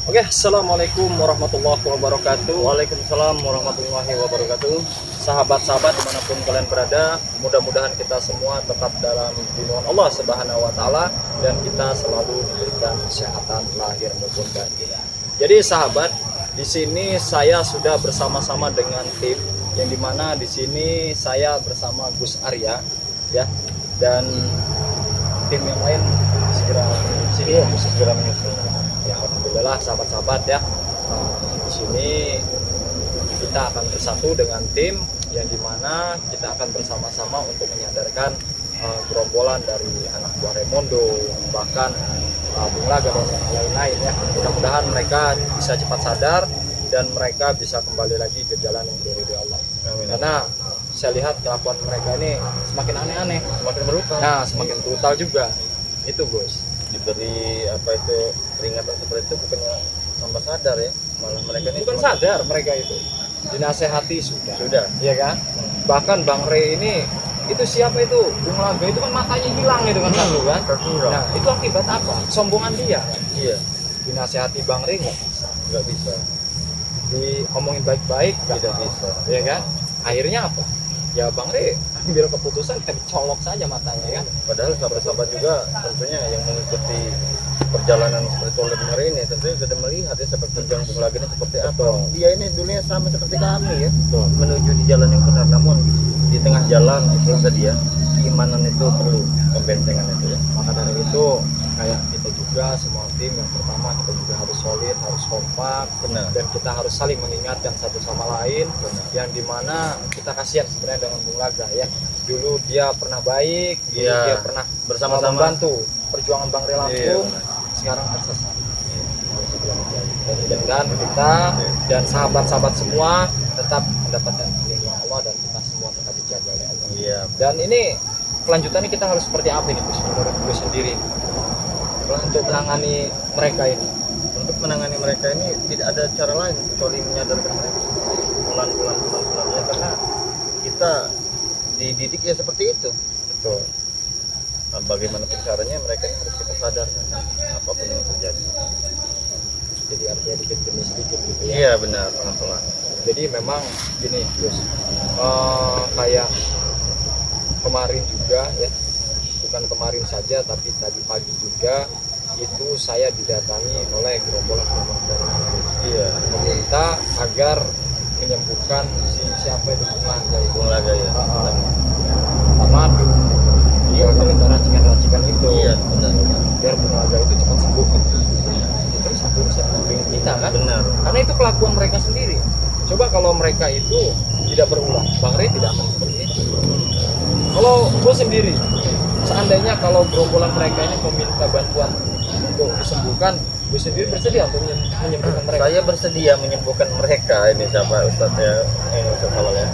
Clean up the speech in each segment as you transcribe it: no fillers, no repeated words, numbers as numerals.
Oke, assalamualaikum warahmatullahi wabarakatuh. Waalaikumsalam warahmatullahi wabarakatuh. Sahabat-sahabat dimanapun kalian berada, mudah-mudahan kita semua tetap dalam lindungan Allah Subhanahu Wa Taala dan kita selalu diberikan kesehatan lahir maupun batin. Jadi sahabat, di sini saya sudah bersama-sama dengan tim yang dimana di sini saya bersama Gus Arya, ya, dan tim yang lain segera sini segera menyusul. Ya, alhamdulillah sahabat-sahabat ya. Di sini kita akan bersatu dengan tim yang dimana kita akan bersama-sama untuk menyadarkan gerombolan dari anak buah Raymondo, bahkan Bung Laga dan yang lain-lain ya. Mudah-mudahan mereka bisa cepat sadar dan mereka bisa kembali lagi ke jalan yang diridhoi Allah. Amin. Karena saya lihat kelakuan mereka ini semakin aneh-aneh, Semakin brutal. nah semakin brutal juga. Itu Gus. Diberi apa itu peringatan seperti itu bukannya tambah sadar ya, malah mereka ini Bukan sadar mereka itu, dinasehati sudah, iya kan? Bahkan Bang Ray ini, itu siapa itu? Bung Laga itu kan matanya hilang itu kan lalu kan? Nah itu akibat apa? Sombongan dia kan? Iya, Dinasehati Bang Ray nggak bisa, diomongin baik-baik tidak bisa. ya kan? Akhirnya apa? Ya Bang Ray ambil keputusan kita colok saja matanya kan? Padahal sahabat-sahabat juga tentunya yang mengikuti perjalanan seperti oleh Bung Ray ini tentunya sudah melihat ya sepak terjang Bung Laga ini seperti apa. Dia ini dulunya sama seperti kami ya, menuju di jalan yang benar, namun di tengah jalan itu dia keimanan itu perlu pembentengan itu ya. Maka dari itu kayak kita juga semua tim yang pertama kita juga harus solid, harus kompak, Benar. dan kita harus saling mengingatkan satu sama lain. Benar. Yang dimana kita kasihan sebenarnya dengan Bung Laga ya. Dulu dia pernah baik, dulu Iya. dia pernah Bersama-sama. membantu perjuangan Bang Ray Lampung. Iya. Sekarang tersesat. Dan kita dan sahabat-sahabat semua tetap mendapatkan perlindungan Allah dan kita semua tetap dijaga oleh Allah. Iya. Dan ini kelanjutannya kita harus seperti apa ini Gus, menurut Gus sendiri untuk menangani mereka ini? Untuk menangani mereka ini tidak ada cara lain kecuali menyadarkan mereka bulan-bulan ya, karena kita dididik ya seperti itu. Betul. Nah, bagaimanapun caranya mereka ini harus kita sadarkan apapun yang terjadi. Jadi artinya dikit demi sedikit gitu ya. Iya benar, pelan-pelan. Jadi memang gini Gus, kayak kemarin juga ya, bukan kemarin saja tapi tadi pagi juga itu saya didatangi oleh gerombolan dari Iya, pemerintah agar menyembuhkan siapa itu Bung Laga ya. Pak Madu. Iya, minta racikan-racikan itu. Iya, benar. Biar Bung Laga itu cepat sembuh. Terus aku bisa mendampingi kita kan? Benar. Karena itu kelakuan mereka sendiri. Coba kalau mereka itu tidak berulang, Bang Ray tidak akan seperti itu. Kalau gue sendiri, seandainya kalau gerombolan mereka ini meminta bantuan untuk disembuhkan, gue sendiri bersedia untuk menyembuhkan mereka. Saya bersedia menyembuhkan mereka. Ini siapa Ustadz ya? Ini Ustadz Awal ya.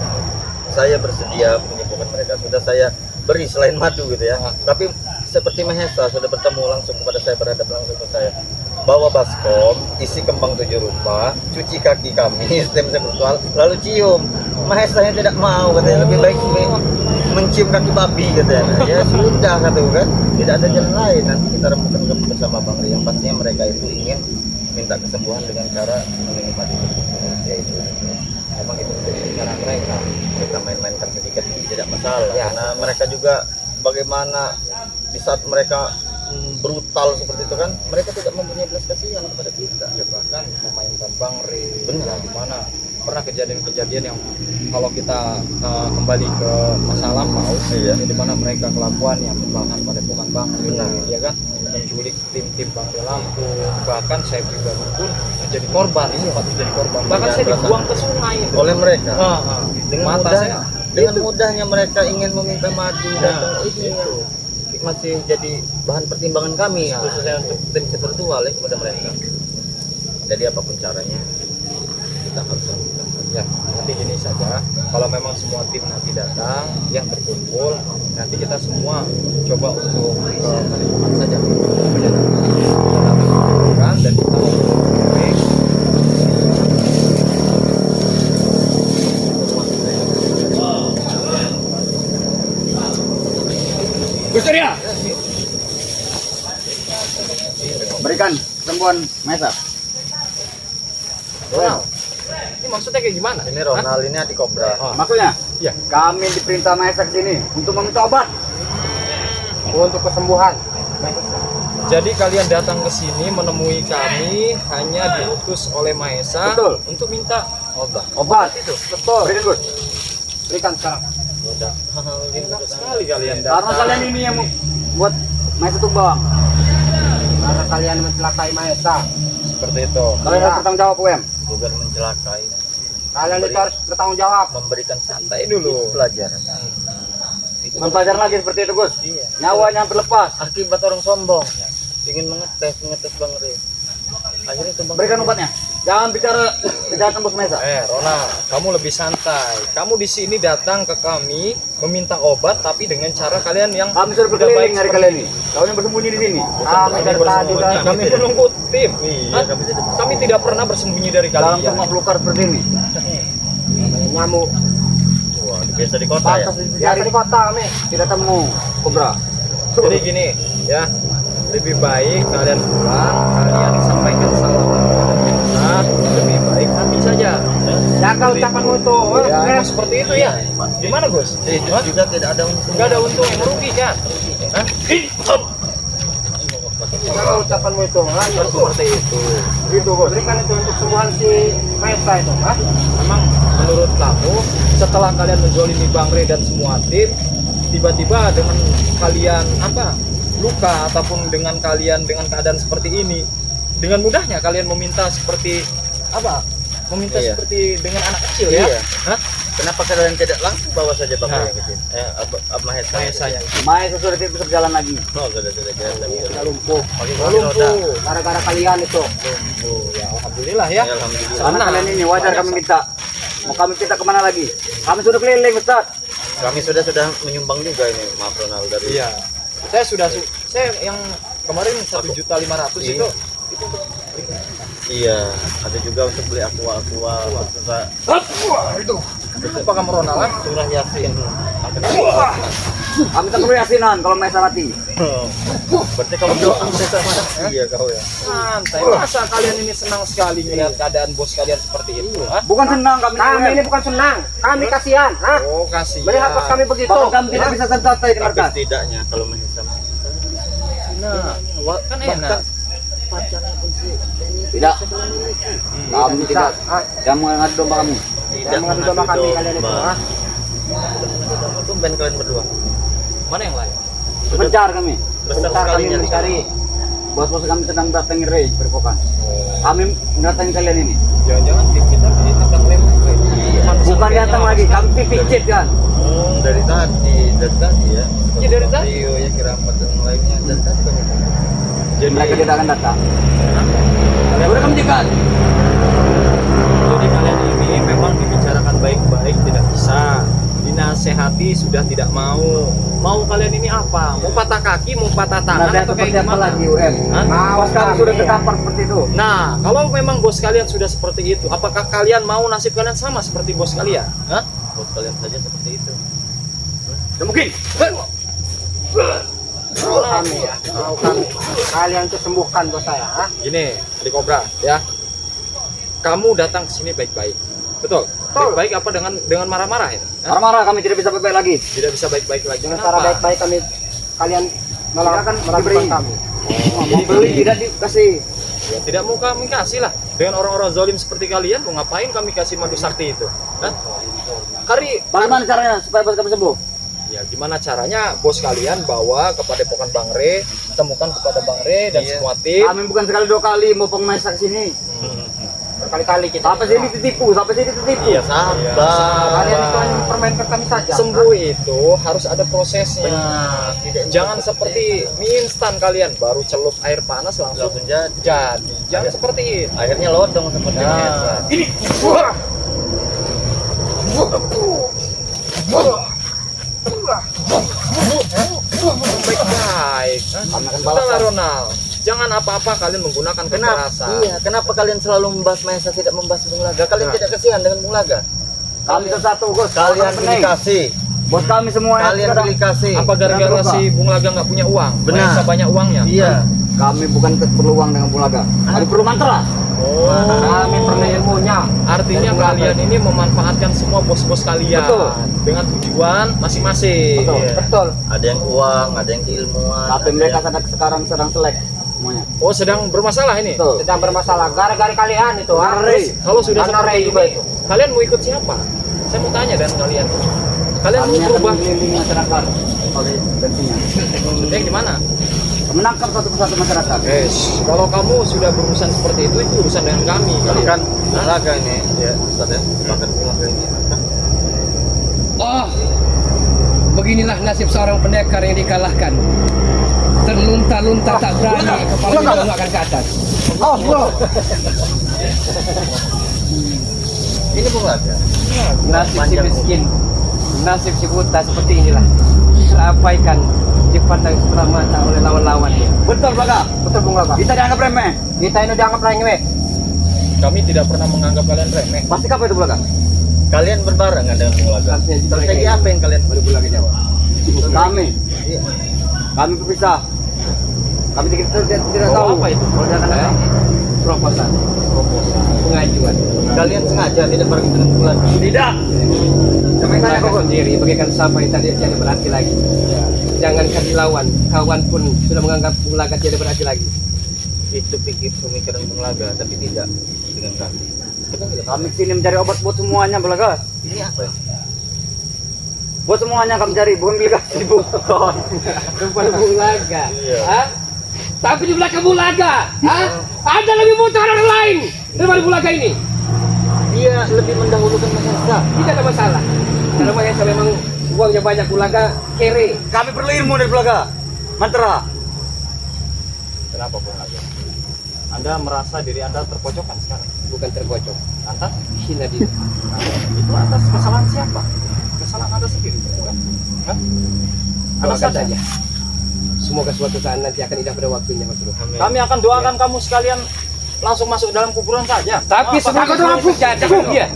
Saya bersedia menyembuhkan mereka. Sudah saya beri selain madu gitu ya. Tapi seperti Mahesa sudah bertemu langsung kepada saya, berhadap langsung ke saya. Bawa baskom, isi kembang 7 rupa, cuci kaki kami, stem virtual, lalu cium. Mahesa yang tidak mau, katanya lebih baik mencium kaki babi katanya. Ya sudah kata gue kan, tidak ada jalan lain. Nanti kita rembukan bersama Bang Ray. Yang pastinya mereka itu ingin minta kesembuhan dengan cara menikmati yaitu Emang itu menjadi cara mereka. mereka main-mainkan sedikit tidak masalah Ya. karena mereka juga bagaimana di saat mereka brutal seperti itu kan, mereka tidak mempunyai belas kasihan kepada kita. Ya bahkan memainkan Bang Ray. Benar. Di mana pernah kejadian-kejadian yang kalau kita kembali ke masa lampau, Iya. di mana mereka kelakuan yang bahkan pada bukan Bang Ray, Benar. ya kan, menculik tim-tim Bang Ray Lampung, bahkan saya pribadi pun menjadi korban, sempat menjadi korban, bahkan saya dibuang ke sungai itu. Oleh mereka dengan Mata mudah, saya dengan itu. mudahnya mereka ingin meminta madu dan ini itu. masih jadi bahan pertimbangan kami Nah. khususnya untuk tim virtual ya kepada mereka. Jadi apapun caranya kita harus lakukan. Ya, nanti gini saja, kalau memang semua tim nanti datang yang berkumpul, nanti kita semua coba untuk ke Kalimantan saja menyadarkan dan kita ngobrol-ngobrol. Gus Arya, berikan sembuhan Mahesa. Ronald. Ini maksudnya kayak gimana? Ini Ronald, ini adik Kobra. Oh. Maksudnya? Iya. Kami diperintah Maesa ke sini untuk meminta obat. Untuk kesembuhan. Jadi kalian datang ke sini menemui kami hanya diutus oleh Maesa Betul. untuk minta obat. Obat itu. Betul. Berikan Gus. Berikan sekarang. Udah. Enak sekali kalian Karena datang. kalian ini yang buat Maesa tumbang. Karena kalian mencelakai Maesa. Seperti itu. Kalian harus bertanggung jawab, UM. Bukan mencelakai, Kalian itu harus bertanggung jawab. memberikan Santai dulu. pelajaran. Mempelajar lagi seperti itu, Gus. Iya. Nyawanya hampir lepas. Akibat orang sombong, ingin mengetes Bang Re. Akhirnya itu Bang. Berikan obatnya. Jangan bicara kejahatan Bos Maesa. Ronald, kamu lebih santai. Kamu di sini datang ke kami meminta obat, tapi dengan cara kalian yang Kami sudah tidak berkeliling baik hari seperti kalian ini. Kalian bersembunyi di sini. Kami dari tadi bersembunyi. udah- Kami menunggu tim. Iya, Hah? kami tidak Kami tidak pernah bersembunyi dari dalam kalian. rumah belukar seperti ini. Nyamuk. Wah, biasa di kota ya. Dari di kota kami tidak temu kobra. Jadi gini, ya, lebih baik kalian pulang, kalian sampaikan salam kepada Maesa, lebih baik mati saja. Jaga ucapanmu itu. Ya, emang seperti itu ya. Gimana Gus? Itu juga tidak ada untung. Enggak ada untung yang merugi kan? Hah? Jaga ucapanmu itu. Seperti itu. Itu, Bos. Berikan itu untuk sembuhan si Maesa itu. Memang menurut kamu setelah kalian menzolimi Bang Re dan semua tim, tiba-tiba dengan kalian luka ataupun dengan kalian dengan keadaan seperti ini, dengan mudahnya kalian meminta seperti meminta Iya. seperti dengan anak kecil Iya. ya? Hah? Kenapa kalian tidak langsung bawa saja Bang Nah. Re yang kecil? Mahesa. Mahesa yang Maesa sudah tidak bisa berjalan lagi. Oh, sudah biasa. Sudah lumpuh. Pakai kursi roda. lumpuh. Gara-gara kalian itu. Ya, alhamdulillah ya. Ya, alhamdulillah. Karena kalian ini wajar kami minta. Mau kami minta kemana lagi? Kami sudah keliling, Ustaz. Kami sudah menyumbang juga ini, maaf Ronald dari. Iya. Saya yang kemarin 1.500.000 Iya. itu Iya, ada juga untuk beli aqua apa kamu Ronald? surah Yasin. Kami tak perlu yasinan kalau Maesa mati. Berarti kalau doa mereka iya kau ya. Santai. Masa kalian ini senang sekali melihat keadaan bos kalian seperti itu? Hah? Bukan senang kami. Kami ini bukan senang. Kami kasihan. Oh, kasih. Melihat bos kami begitu. Bahkan kami tidak bisa santai di Tapi markas. setidaknya kalau Mahesa Nah, kan enak. pacarnya pun sih Tidak. Kami tidak. Jangan mengadu domba kami. tidak mengadu domba kalian itu. Tumben kalian berdua. Mana yang lain? Mencar kami. Besar Mencar kami sekalinya di mencari. Bos-bos kami sedang datangi rage berpokan. Kami mendatangi kalian ini. Jangan-jangan tim kita di tempat lem. Bukan datang lagi, kami pipicit kan. Dari tadi ya. Iya, dari tadi. Rio ya Kiramat dan lainnya dari tadi kami. Jadi Mereka tidak akan datang. Udah kami cegat. Jadi kalian ini memang dibicarakan baik-baik tidak bisa, dinasehati sudah tidak mau. Mau kalian ini apa? Mau patah kaki, mau patah tangan Nasihat atau kayak seperti apa gimana? lagi UM? Hah? Bos kami sudah terkapar seperti itu. Nah, kalau memang bos kalian sudah seperti itu, apakah kalian mau nasib kalian sama seperti bos kalian? Hah? Bos kalian saja seperti itu. Tidak mungkin. Kami ya, mau kami. Kalian itu sembuhkan bos saya. Gini, di Kobra, ya. Kamu datang ke sini baik-baik. Betul. Baik-baik apa dengan marah-marah ya? Hah? Marah-marah kami tidak bisa baik-baik lagi. Tidak bisa baik-baik lagi. Dengan Kenapa? cara baik-baik kami kalian malah akan diberi kami. Oh, Mau beli tidak dikasih. Ya, tidak mau kami kasih lah. Dengan orang-orang zalim seperti kalian, mau ngapain kami kasih madu sakti itu? Hah? Bagaimana caranya supaya bos kami sembuh? Ya gimana caranya bos kalian bawa ke padepokan Bang Re, temukan kepada Bang Re dan Iya. semua tim. Kami bukan sekali dua kali mau pengmasak sini. Berkali-kali kita. Sampai sini ditipu, sampai sini ditipu. Iya, sabar. Kalian itu hanya mempermainkan kami saja. Sembuh itu harus ada prosesnya. Tidak Jangan seperti mie instan kalian baru celup air panas langsung langsung jadi. jadi. Jangan seperti itu. Akhirnya lodong seperti Mahesa. Ini baik-baik. Kami akan Sudahlah balaskan. Ronald. Jangan apa-apa kalian menggunakan kekerasan. Iya, kenapa kalian selalu membahas Mahesa tidak membahas Bung Laga? Kalian Nah. tidak kasihan dengan Bung Laga? Kami satu bos. Kalian pilih kasih. Bos kami semua Kalian pilih kasih. Apa gara-gara si Bung Laga nggak punya uang? Benar. Mahesa banyak uangnya. Iya. Kami bukan perlu uang dengan Bung Laga. Kami perlu mantra. Oh, Kami perlu ilmunya. artinya Dari kalian Bulaga. ini memanfaatkan semua bos-bos kalian Betul. dengan tujuan masing-masing. Betul, Iya. betul. Ada yang uang, ada yang keilmuan. Tapi ada mereka yang- sekarang sedang selek semuanya. Oh, sedang bermasalah ini. Betul. Sedang bermasalah. Gara-gara kalian itu. Terus, kalau sudah Karena seperti Ray ini, juga itu. kalian mau ikut siapa? Saya mau tanya dan kalian. Kalian Kami mau akan berubah? mengelilingi masyarakat. Oke, tentunya. Maksudnya gimana? Menangkap satu persatu masyarakat. Kalau kamu sudah berurusan seperti itu urusan dengan kami. Kalian. Bahkan Bulaga ini, ya Ustaz ya. Bahkan Bulaga ini. Oh, beginilah nasib seorang pendekar yang dikalahkan. Terlunta-lunta tak berani, kepalanya diangkat ke atas. Oh, bro. Ini Bulaga. Nasib si miskin, nasib si buta seperti inilah. Terabaikan, dipandang sebelah mata oleh lawan-lawannya. Betul, Bulaga. Betul, Bung Bulaga. Kita dianggap remeh. Kita ini dianggap remeh. Kami tidak pernah menganggap kalian remeh. Pasti apa itu, Bulaga? Kalian berbarengan dengan Bulaga. Artinya kita Strategi kayak- apa yang kalian Baru Bulaga jawab. Kami. Iya. Kami berpisah. Kami tidak Oh, tahu. apa itu? Kalau dia akan datang. Proposal, pengajuan. Kalian sengaja tidak bareng dengan Bulaga. Tidak. Kami tanya Bulaga kok. sendiri bagaikan sampah yang tadi tidak berarti lagi. Jangan kasih lawan, kawan pun sudah menganggap Bulaga tidak berarti lagi. Itu pikir pemikiran Bulaga, tapi tidak dengan kami. Kami sini mencari obat buat semuanya, Bulaga. Ini apa ya? Buat semuanya kami cari, bukan delegasi, bukan. Bukan Bulaga. Iya. Hah? Tapi di belakang Bulaga, hah? Ada lebih butuh orang lain daripada Bulaga ini. Dia lebih mendahulukan Mahesa. Tidak ada masalah. Karena Mahesa memang uangnya banyak, Bulaga kere. Kami perlu ilmu dari Bulaga. Mantra. Kenapa Bung Aga? Anda merasa diri Anda terpojokkan sekarang? Bukan tergocok, Atas? hina diri. Itu atas kesalahan siapa? Kesalahan Anda sendiri, bukan? Hah? Anda Doakan sadar? saja. Semoga suatu saat nanti akan indah pada waktunya, Mas Bro. Kami akan doakan kamu sekalian langsung masuk dalam kuburan saja. Tapi Apa- semoga apa- doa terjadi. Dia.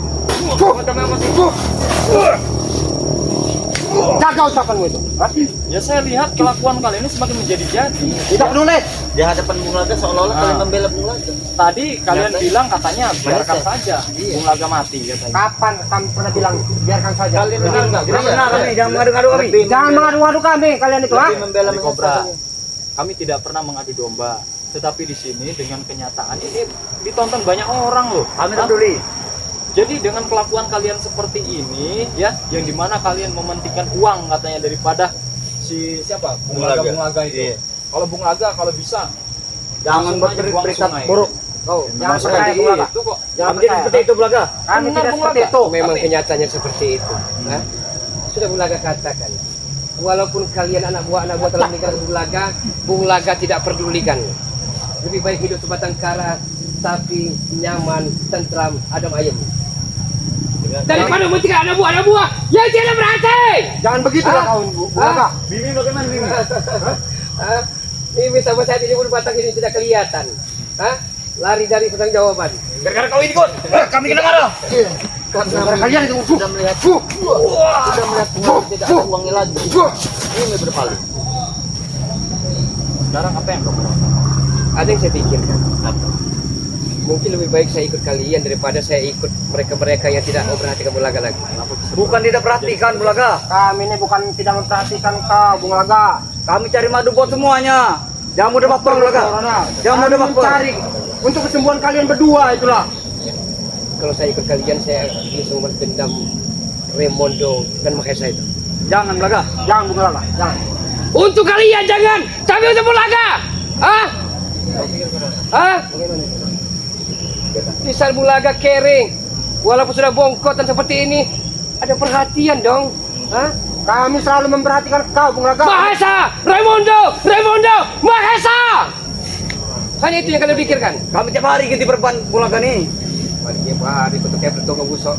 Jaga ucapanmu itu. Ya saya lihat kelakuan kalian ini semakin menjadi-jadi. Tidak peduli. Di hadapan Bulaga seolah-olah kalian membela Bulaga. Tadi kalian Nyata. bilang katanya biarkan Mahesa. saja Bung Laga mati katanya. Kapan kami pernah bilang biarkan saja? Kalian benar nggak? Tidak Iya. benar kami, jangan mengadu-ngadu kami. Lebih Jangan membela- mengadu-ngadu kami kalian itu, ah. Lebih membela Dari Kobra. Mahesa. Kami tidak pernah mengadu domba, tetapi di sini dengan kenyataan ini ditonton banyak orang loh. Kami tak peduli. Jadi dengan kelakuan kalian seperti ini, ya, yang dimana kalian mementingkan uang katanya daripada si siapa? Bung Laga, Bulaga. Bung Laga itu. Iya. Kalau Bung Laga kalau bisa Jangan langsung aja buang berita sungai. buruk. Kau jangan Langsung percaya aja Bulaga. itu kok. Jangan Kami percaya seperti itu Bulaga. Kami Benar, tidak Bung seperti Laga. itu. Memang Tapi- kenyataannya seperti itu. Hah? Sudah Bulaga katakan. Walaupun kalian anak buah telah meninggal Bung Laga tidak pedulikan. Lebih baik hidup sebatang kara, tapi nyaman, tentram, adem ayem. Daripada mementingkan anak buah yang tidak berarti. Jangan begitulah Ah. kau Bulaga. Ah. Bibi bagaimana Bibi? Hah? Ini sampai saat ini pun batang ini tidak kelihatan. Hah? Lari dari pertanggung jawaban. Gara-gara kau ini kon. Kami kena marah. Gara-gara kalian itu. Sudah melihat Bulaga tidak ada uangnya lagi. Ini berpaling. Sekarang apa yang kamu lakukan? Ada yang saya pikirkan. Mungkin lebih baik saya ikut kalian daripada saya ikut mereka-mereka yang tidak memperhatikan Bulaga lagi. Bukan tidak perhatikan Bulaga. Kami ini bukan tidak memperhatikan kau Bulaga. Kami cari madu buat semuanya. Jangan mudah baper Bulaga. Jangan mudah baper. Cari untuk kesembuhan kalian berdua itulah. Kalau saya ikut kalian, saya bisa membalas dendam Raimondo dan Mahesa itu. Jangan Bulaga. Jangan Bulaga. Jangan. Untuk kalian jangan, tapi untuk Bulaga. Hah? Hah? Misal Bulaga kering, walaupun sudah bongkotan seperti ini, ada perhatian dong. Hah? Kami selalu memperhatikan kau Bulaga. Mahesa, Raimondo, Mahesa. Hanya itu yang kalian pikirkan. Kami tiap hari ganti perban Bulaga nih. Mari tiap hari bentuk kayak bertongkang busok.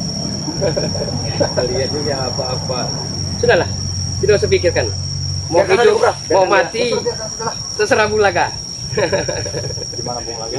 Kalian juga apa-apa. Sudahlah, tidak usah pikirkan. Mau Biarkan aja, hidup, Bro. mau Biarkan mati, terserah Bulaga. Gimana Bung Laga?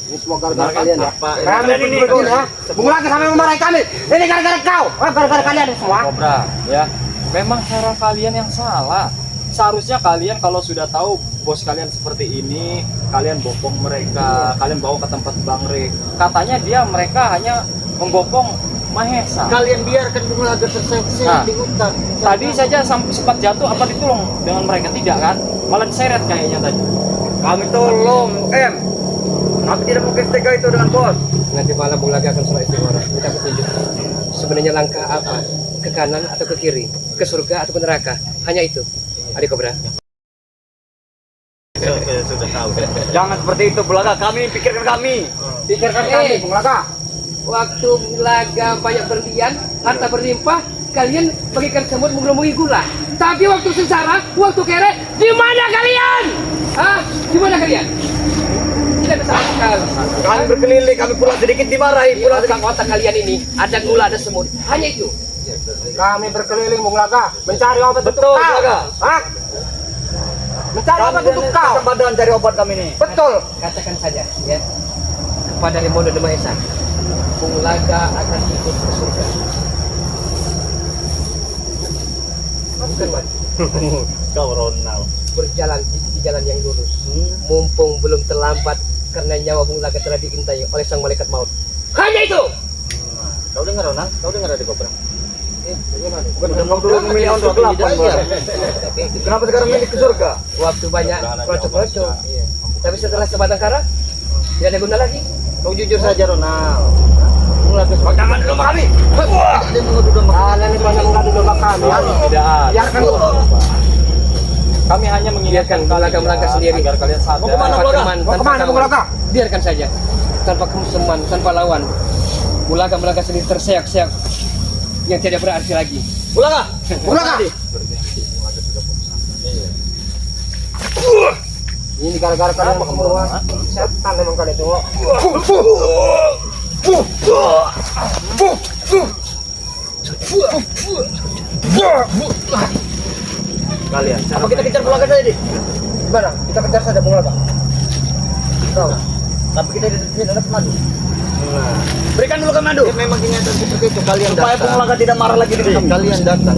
Ini semua gara-gara kalian ya. Bapak Kalian ini ya. Bulaga sampai memarahi kami. Ini gara-gara kau. Gara-gara kalian semua. Kobra, ya. Memang cara kalian yang salah. seharusnya kalian kalau sudah tahu bos kalian seperti ini, kalian bopong mereka, kalian bawa ke tempat Bang Rek. Katanya mereka hanya membopong Mahesa. Kalian biarkan Bung Laga terseok-seok di hutan. Tadi saja sempat jatuh, apa ditolong dengan mereka? Tidak kan? Malah diseret kayaknya tadi. Kami tolong, Kami tidak mungkin tega itu dengan bos. Nanti malam Bung Laga akan sholat istighfar. Minta petunjuk. Sebenarnya langkah apa? Ke kanan atau ke kiri? Ke surga atau ke neraka? Hanya itu. Adik Kobra. Sudah tahu. Jangan seperti itu, Bung Laga. Kami pikirkan kami. Pikirkan kami, Bung Laga. Waktu Bung Laga banyak berlian, harta berlimpah, kalian bagikan semut mengelumui gula. Tapi waktu sengsara, waktu kere, di mana kalian? Hah? Di mana kalian? Tidak bisa akal. Kami berkeliling, kami pulang sedikit dimarahi. Di otak kalian ini ada gula, ada semut. Hanya itu. Kami berkeliling, Bung Laga, mencari obat untuk Betul, kau. Laga. Hah? Mencari obat untuk kau. Badan cari obat kami ini. Betul. Katakan saja, ya, kepada Remo dan Mahesa, Bung Laga akan ikut ke surga. Bukan, Wan. Kau Ronald. Berjalan di jalan yang lurus. Mumpung belum terlambat karena nyawa Bung Laga telah diintai oleh sang malaikat maut. Hanya itu. Kau dengar Ronald? Kau dengar Adik Kobra? Bagaimana? Bukan kamu dulu memilih untuk kelapa. Kenapa sekarang milih ke surga? Waktu banyak kroco-kroco. Iya. Tapi setelah sebatang kara, tidak ada guna lagi. Kau jujur saja Ronald. Bung Laga Jangan domba kami. Dia mengadu domba. Kalian ini pada mengadu domba kami. Tidak ada. Biarkan Kami hanya mengingatkan Biarkan Bung Laga melangkah sendiri. agar kalian sadar. Mau kemana, Tanpa Bung Laga? teman, Mau tanpa kemana, Bung kawan. Laga? Biarkan saja. Tanpa kemuseman, tanpa lawan. Bung Laga melangkah sendiri terseok-seok yang tidak berarti lagi. Bung Laga. Bung Laga. Ini gara-gara kalian mau kemurungan. Setan memang kalian itu. Kalian. Apa kita kejar Bung Laga saja, Dik? Gimana? Kita kejar saja Bung Laga. Tahu. Tapi kita tidak dapat madu. Nah, Berikan dulu ke madu. ya memang kenyataan seperti itu. Kalian Supaya datang. Bung Laga tidak marah lagi di kami. Kalian datang.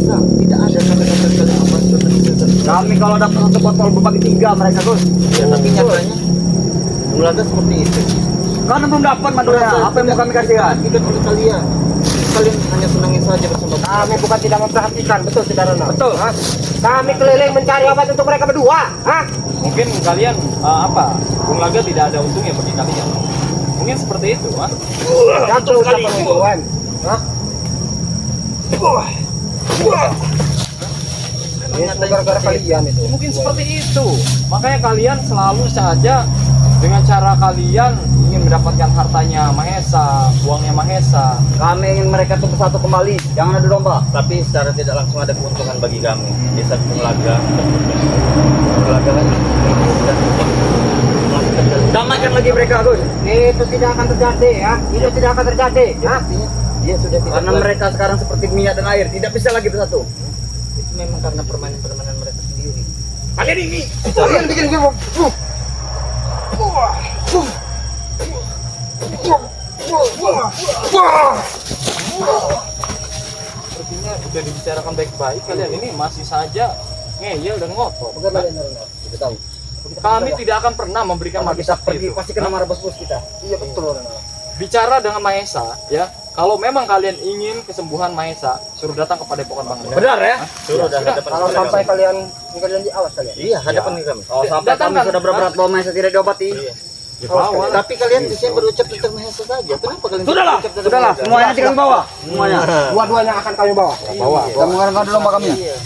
Tidak ada kata-kata kalian membantu. Kami kalau dapat satu botol berbagi tiga mereka, Gus. Ya, tapi nyatanya Bung Laga seperti itu. Karena belum dapat madunya. Apa yang mau kami kasihkan? Itu oleh kalian. Kalian hanya senangin saja bersama Kami bukan tidak memperhatikan, betul tidak Ronald? Betul. Kami keliling mencari obat untuk mereka berdua. Hah? Mungkin kalian Bung Laga tidak ada untungnya bagi kalian. Mungkin seperti itu, Mas. Jatuh sekali hubungan. Hah? Ini gara-gara kalian itu. Mungkin seperti itu. Makanya kalian selalu saja dengan cara kalian ingin mendapatkan hartanya Mahesa, uangnya Mahesa. Kami ingin mereka itu bersatu kembali. Jangan adu domba. tapi secara tidak langsung ada keuntungan bagi kami. Di saat Bung Laga kan Damaikan lagi mereka, Gus. Itu tidak akan terjadi ya. Itu tidak akan terjadi. Hah? dia sudah tidak Karena lagi- mereka sekarang seperti minyak dan air, tidak bisa lagi bersatu. itu memang karena permainan-permainan mereka sendiri. Kalian ini, kalian bikin gue Sepertinya udah dibicarakan baik-baik, kalian ini masih saja ngeyel dan ngotot. Kita tahu. Kami tidak akan pernah memberikan Kalau madu kita sakti pergi itu. pasti kena marah bos-bos kita. Iya betul. Bicara dengan Mahesa, ya. Kalau memang kalian ingin kesembuhan Mahesa, suruh datang kepada Padepokan Bang Rek. Benar ya? Suruh dan hadapan Kalau kepada sampai kami. kalian ingkar janji, awas kalian. Iya, hadapan kami. Kalau sampai Datangkan. kami sudah berberat bahwa Mahesa tidak diobati. Iya. Dibawa. Tapi kalian di sini berucap tentang Mahesa saja. Kenapa kalian Sudahlah, berucap tentang sudahlah. Mahesa? Semuanya nanti kami bawa. Semuanya. Dua-duanya akan kami bawa. Bawa. Kita mengarahkan dulu mbak kami. Iya.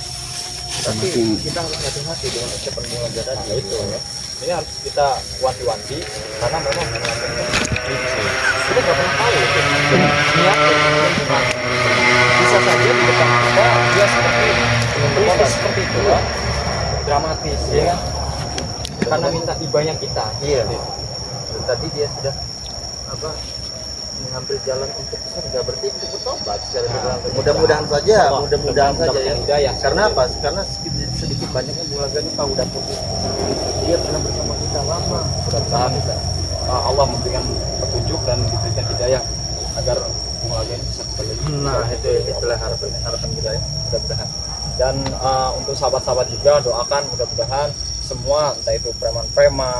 Tapi kita harus hati-hati dengan ucapan Bung Laga tadi. Itu ya. Ini harus kita wanti-wanti karena memang kita nggak pernah tahu itu niat bisa saja di depan kita dia seperti berkontes seperti itu ya. Dramatis ya kan? Karena minta ibanya kita. Iya. Dan tadi dia sudah mengambil jalan untuk ke surga, berarti untuk bertobat secara tidak langsung. Mudah-mudahan saja, mudah-mudahan saja ya. Hidayah. Karena apa? Karena sedikit banyaknya Bung Laga ini tahu dapur dia pernah bersama kita lama. Mudah-mudahan Allah memberikan petunjuk dan diberikan hidayah agar Bung Laga ini bisa kembali. Nah, itulah harapan kita ya. Mudah-mudahan. Dan untuk sahabat-sahabat juga doakan mudah-mudahan semua, entah itu preman-preman